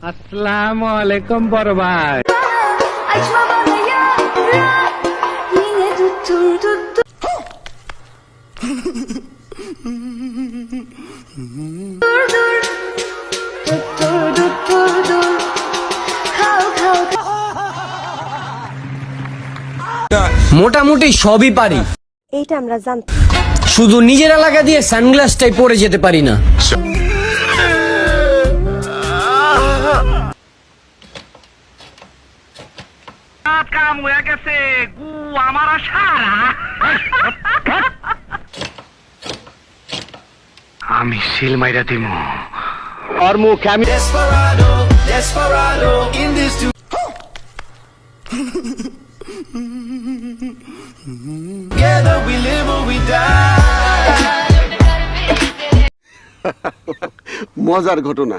আসসালামু আলাইকুম বড় ভাই। মোটামুটি সবই পারি, এইটা আমরা জানতাম। শুধু নিজের এলাকা দিয়ে সানগ্লাসটাই পরে যেতে পারি না। কাম হয়ে গেছে গু আমার সারা। আমি সিল মাইরা দিমু ওর মুখে আমি মজার ঘটনা।